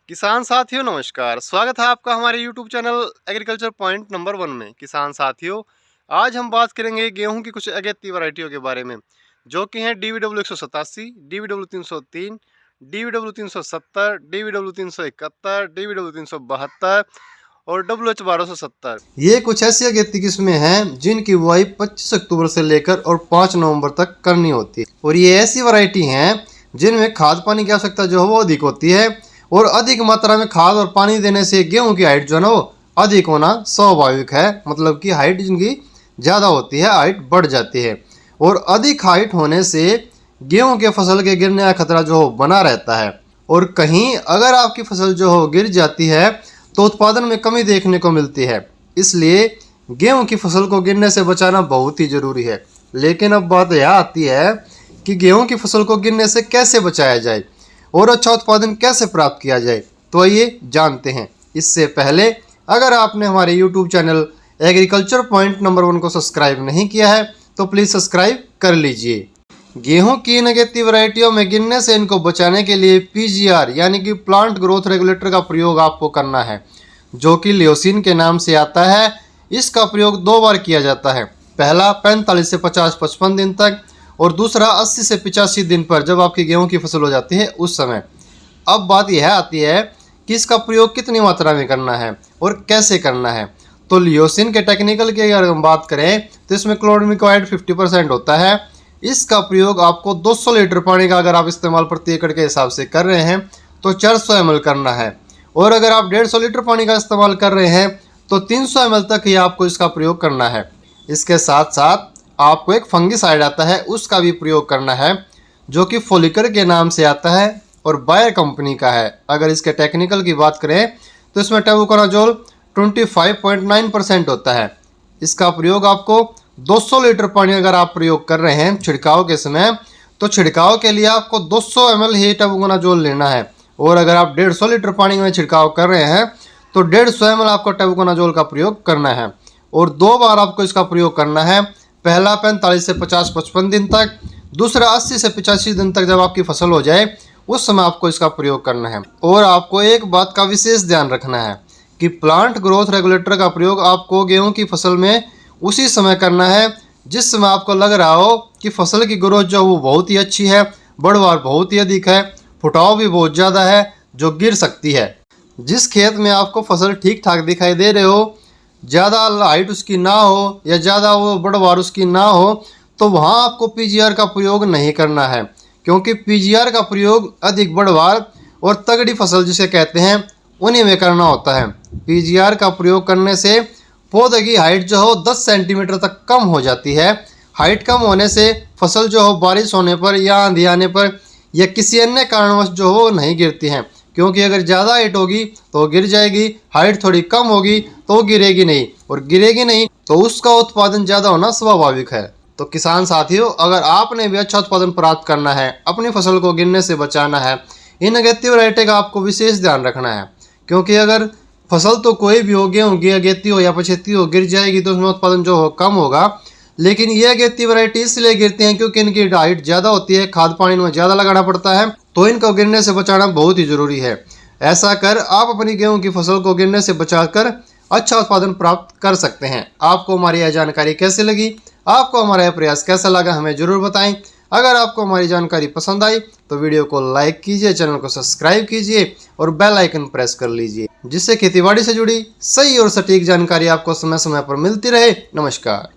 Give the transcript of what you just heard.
किसान साथियों नमस्कार। स्वागत है आपका हमारे YouTube channel agriculture point number 1 में। किसान साथियों, आज हम बात करेंगे गेहूं की कुछ अगेती वैरायटियों के बारे में, जो कि हैं DVW 187, DVW 303, DVW 370, DVW 371, DVW 372 और WH 1270। ये कुछ ऐसी अगेती किस्में हैं जिनकी बुआई 25 अक्टूबर से लेकर और 5 नवंबर तक करनी होती है। और ये ऐसी वैरायटी हैं जिनमें खाद पानी की आवश्यकता जो है वो अधिक होती है, और अधिक मात्रा में खाद और पानी देने से गेहूं की हाइट जो है ना वो अधिक होना स्वाभाविक है। मतलब कि हाइट जिनकी ज़्यादा होती है, हाइट बढ़ जाती है, और अधिक हाइट होने से गेहूं के फसल के गिरने का खतरा जो हो बना रहता है। और कहीं अगर आपकी फसल जो हो गिर जाती है तो उत्पादन में कमी देखने को मिलती है। इसलिए गेहूं की फसल को गिरने से बचाना बहुत ही ज़रूरी है। लेकिन अब बात यह आती है कि गेहूं की फसल को गिरने से कैसे बचाया जाए और अच्छा उत्पादन कैसे प्राप्त किया जाए, तो आइए जानते हैं। इससे पहले अगर आपने हमारे YouTube channel agriculture point number 1 को सब्सक्राइब नहीं किया है तो प्लीज़ सब्सक्राइब कर लीजिए। गेहूं की इन अगेती वैरायटियों में गिरने से इनको बचाने के लिए PGR यानी कि प्लांट ग्रोथ रेगुलेटर का प्रयोग आपको करना है, जो कि लियोसिन के नाम से आता है। इसका प्रयोग 2 बार किया जाता है। पहला 45 से 50-55 दिन तक, और दूसरा 80 से 85 दिन पर जब आपकी गेहूं की फसल हो जाती है उस समय। अब बात यह आती है कि इसका प्रयोग कितनी मात्रा में करना है और कैसे करना है। तो लियोसिन के टेक्निकल की अगर हम बात करें तो इसमें क्लोरामिड 50% होता है। इसका प्रयोग आपको 200 लीटर पानी का अगर आप इस्तेमाल प्रति एकड़ के हिसाब से कर रहे हैं तो 400 ml करना है, और अगर आप 150 लीटर पानी का इस्तेमाल कर रहे हैं तो 300 ml तक ही आपको इसका प्रयोग करना है। इसके साथ साथ आपको एक फंगिसाइड आता है, उसका भी प्रयोग करना है, जो कि फोलिकर के नाम से आता है और बायर कंपनी का है। अगर इसके टेक्निकल की बात करें तो इसमें टेबुकोनाजोल 25.9% होता है। इसका प्रयोग आपको 200 लीटर पानी अगर आप प्रयोग कर रहे हैं छिड़काव के समय, तो छिड़काव के लिए आपको 200 ml ही टेबुकोनाजोल लेना है, और अगर आप 150 लीटर पानी में छिड़काव कर रहे हैं तो 150 ml आपको टेबुकोनाजोल का प्रयोग करना है, और 2 बार आपको इसका प्रयोग करना है। पहला 45 से 50-55 दिन तक, दूसरा 80 से 85 दिन तक जब आपकी फसल हो जाए उस समय आपको इसका प्रयोग करना है। और आपको एक बात का विशेष ध्यान रखना है कि प्लांट ग्रोथ रेगुलेटर का प्रयोग आपको गेहूं की फसल में उसी समय करना है जिस समय आपको लग रहा हो कि फसल की ग्रोथ जो वो बहुत ही अच्छी है, बढ़वार बहुत ही अधिक है, फुटाव भी बहुत ज़्यादा है जो गिर सकती है। जिस खेत में आपको फसल ठीक ठाक दिखाई दे रहे हो, ज़्यादा हाइट उसकी ना हो या ज़्यादा वो बढ़वार उसकी ना हो, तो वहाँ आपको PGR का प्रयोग नहीं करना है, क्योंकि PGR का प्रयोग अधिक बढ़वार और तगड़ी फसल जिसे कहते हैं उन्हीं में करना होता है। PGR का प्रयोग करने से पौधे की हाइट जो हो 10 सेंटीमीटर तक कम हो जाती है। हाइट कम होने से फसल जो हो बारिश होने पर या आंधी आने पर या किसी अन्य कारणवश जो हो नहीं गिरती हैं, क्योंकि अगर ज़्यादा हाइट होगी तो गिर जाएगी, हाइट थोड़ी कम होगी तो गिरेगी नहीं, और गिरेगी नहीं तो उसका उत्पादन ज़्यादा होना स्वाभाविक है। तो किसान साथियों, अगर आपने भी अच्छा उत्पादन प्राप्त करना है, अपनी फसल को गिरने से बचाना है, इन अगेती वैरायटी का आपको विशेष ध्यान रखना है, क्योंकि अगर फसल तो कोई भी हो, गेहूं की अगेती हो या पछेती हो, गिर जाएगी तो उसमें उत्पादन जो हो कम होगा। लेकिन ये अगेती वैरायटी इसलिए गिरती हैं क्योंकि इनकी हाइट ज़्यादा होती है, खाद पानी में ज़्यादा लगाना पड़ता है, तो इनको गिरने से बचाना बहुत ही ज़रूरी है। ऐसा कर आप अपनी गेहूं की फसल को गिरने से बचाकर अच्छा उत्पादन प्राप्त कर सकते हैं। आपको हमारी यह जानकारी कैसी लगी, आपको हमारा यह प्रयास कैसा लगा, हमें ज़रूर बताएं। अगर आपको हमारी जानकारी पसंद आई तो वीडियो को लाइक कीजिए, चैनल को सब्सक्राइब कीजिए और बेल आइकन प्रेस कर लीजिए, जिससे खेतीबाड़ी से जुड़ी सही और सटीक जानकारी आपको समय समय पर मिलती रहे। नमस्कार।